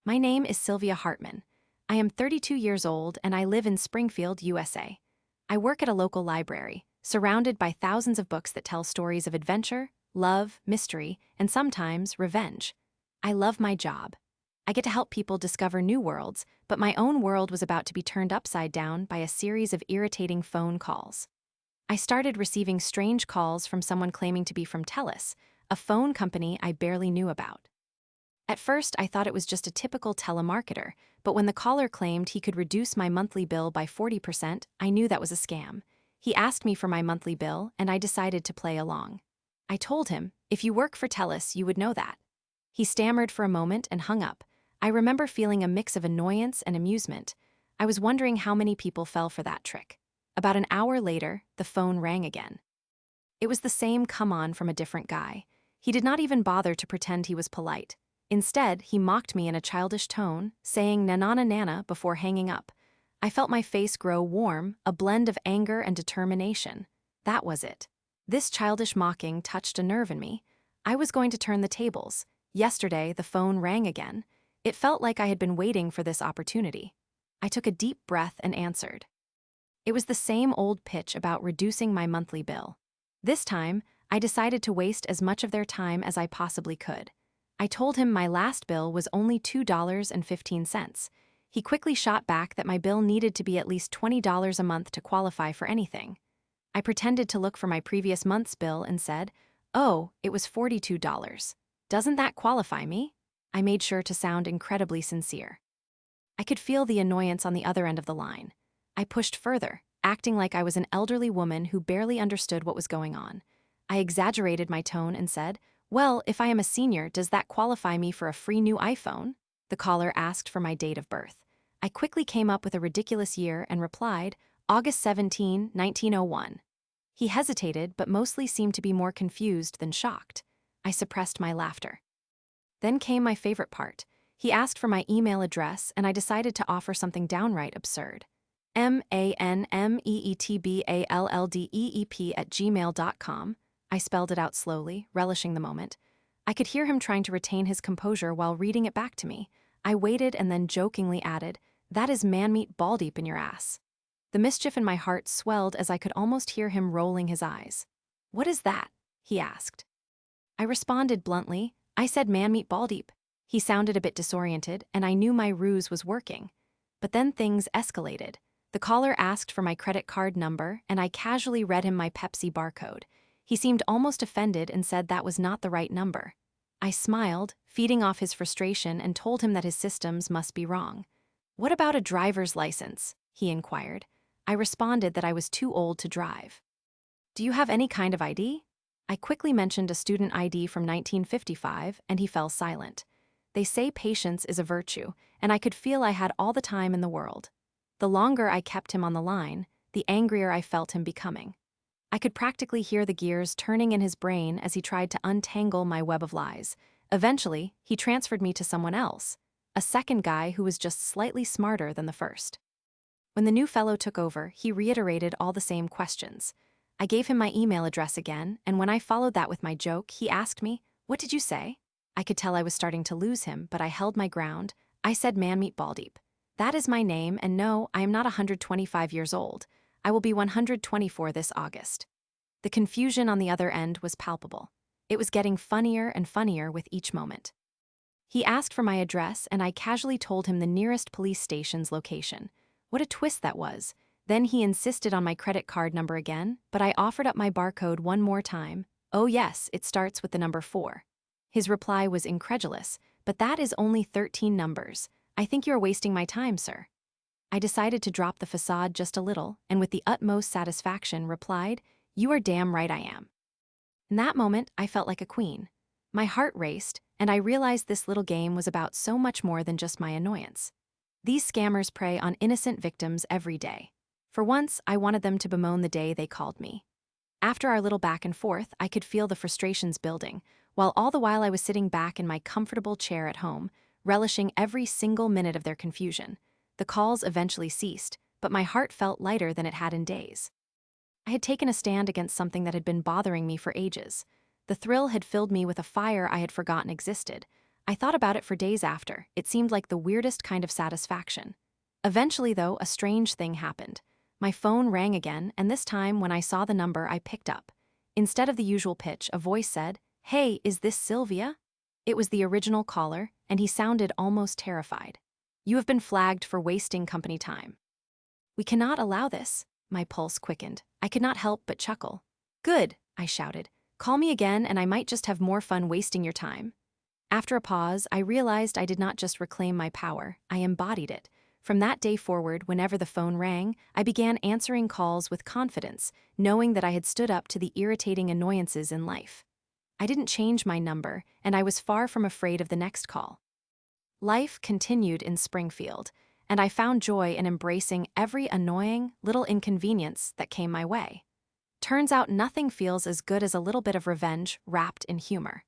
My name is Sylvia Hartman. I am 32 years old and I live in Springfield, USA. I work at a local library, surrounded by thousands of books that tell stories of adventure, love, mystery, and sometimes revenge. I love my job. I get to help people discover new worlds, but my own world was about to be turned upside down by a series of irritating phone calls. I started receiving strange calls from someone claiming to be from TELUS, a phone company I barely knew about. At first, I thought it was just a typical telemarketer, but when the caller claimed he could reduce my monthly bill by 40%, I knew that was a scam. He asked me for my monthly bill, and I decided to play along. I told him, "If you work for TELUS, you would know that." He stammered for a moment and hung up. I remember feeling a mix of annoyance and amusement. I was wondering how many people fell for that trick. About an hour later, the phone rang again. It was the same come on from a different guy. He did not even bother to pretend he was polite. Instead, he mocked me in a childish tone, saying "na-na-na nana" before hanging up. I felt my face grow warm, a blend of anger and determination. That was it. This childish mocking touched a nerve in me. I was going to turn the tables. Yesterday, the phone rang again. It felt like I had been waiting for this opportunity. I took a deep breath and answered. It was the same old pitch about reducing my monthly bill. This time, I decided to waste as much of their time as I possibly could. I told him my last bill was only $2.15. He quickly shot back that my bill needed to be at least $20 a month to qualify for anything. I pretended to look for my previous month's bill and said, "Oh, it was $42. Doesn't that qualify me?" I made sure to sound incredibly sincere. I could feel the annoyance on the other end of the line. I pushed further, acting like I was an elderly woman who barely understood what was going on. I exaggerated my tone and said, "Well, if I am a senior, does that qualify me for a free new iPhone?" The caller asked for my date of birth. I quickly came up with a ridiculous year and replied, August 17, 1901. He hesitated but mostly seemed to be more confused than shocked. I suppressed my laughter. Then came my favorite part. He asked for my email address and I decided to offer something downright absurd. manmeetballdep@gmail.com. I spelled it out slowly, relishing the moment. I could hear him trying to retain his composure while reading it back to me. I waited and then jokingly added, "That is man-meat ball deep in your ass." The mischief in my heart swelled as I could almost hear him rolling his eyes. "What is that?" he asked. I responded bluntly, "I said man-meat ball deep." He sounded a bit disoriented, and I knew my ruse was working. But then things escalated. The caller asked for my credit card number, and I casually read him my Pepsi barcode. He seemed almost offended and said that was not the right number. I smiled, feeding off his frustration, and told him that his systems must be wrong. "What about a driver's license?" he inquired. I responded that I was too old to drive. "Do you have any kind of ID?" I quickly mentioned a student ID from 1955, and he fell silent. They say patience is a virtue, and I could feel I had all the time in the world. The longer I kept him on the line, the angrier I felt him becoming. I could practically hear the gears turning in his brain as he tried to untangle my web of lies. Eventually, he transferred me to someone else, a second guy who was just slightly smarter than the first. When the new fellow took over, he reiterated all the same questions. I gave him my email address again, and when I followed that with my joke, he asked me, "What did you say?" I could tell I was starting to lose him, but I held my ground. I said man-meat ball deep. That is my name, and no, I am not 125 years old. I will be 124 this August. The confusion on the other end was palpable. It was getting funnier and funnier with each moment. He asked for my address, and I casually told him the nearest police station's location. What a twist that was. Then he insisted on my credit card number again, but I offered up my barcode one more time. "Oh yes, it starts with the number 4. His reply was incredulous, "But that is only 13 numbers. I think you're wasting my time, sir." I decided to drop the facade just a little, and with the utmost satisfaction replied, "You are damn right I am." In that moment, I felt like a queen. My heart raced, and I realized this little game was about so much more than just my annoyance. These scammers prey on innocent victims every day. For once, I wanted them to bemoan the day they called me. After our little back and forth, I could feel the frustrations building, while all the while I was sitting back in my comfortable chair at home, relishing every single minute of their confusion. The calls eventually ceased, but my heart felt lighter than it had in days. I had taken a stand against something that had been bothering me for ages. The thrill had filled me with a fire I had forgotten existed. I thought about it for days after. It seemed like the weirdest kind of satisfaction. Eventually, though, a strange thing happened. My phone rang again, and this time, when I saw the number, I picked up. Instead of the usual pitch, a voice said, "Hey, is this Sylvia?" It was the original caller, and he sounded almost terrified. "You have been flagged for wasting company time." "We cannot allow this." My pulse quickened. I could not help but chuckle. "Good," I shouted. "Call me again, and I might just have more fun wasting your time." After a pause, I realized I did not just reclaim my power, I embodied it. From that day forward, whenever the phone rang, I began answering calls with confidence, knowing that I had stood up to the irritating annoyances in life. I didn't change my number, and I was far from afraid of the next call. Life continued in Springfield, and I found joy in embracing every annoying, little inconvenience that came my way. Turns out nothing feels as good as a little bit of revenge wrapped in humor.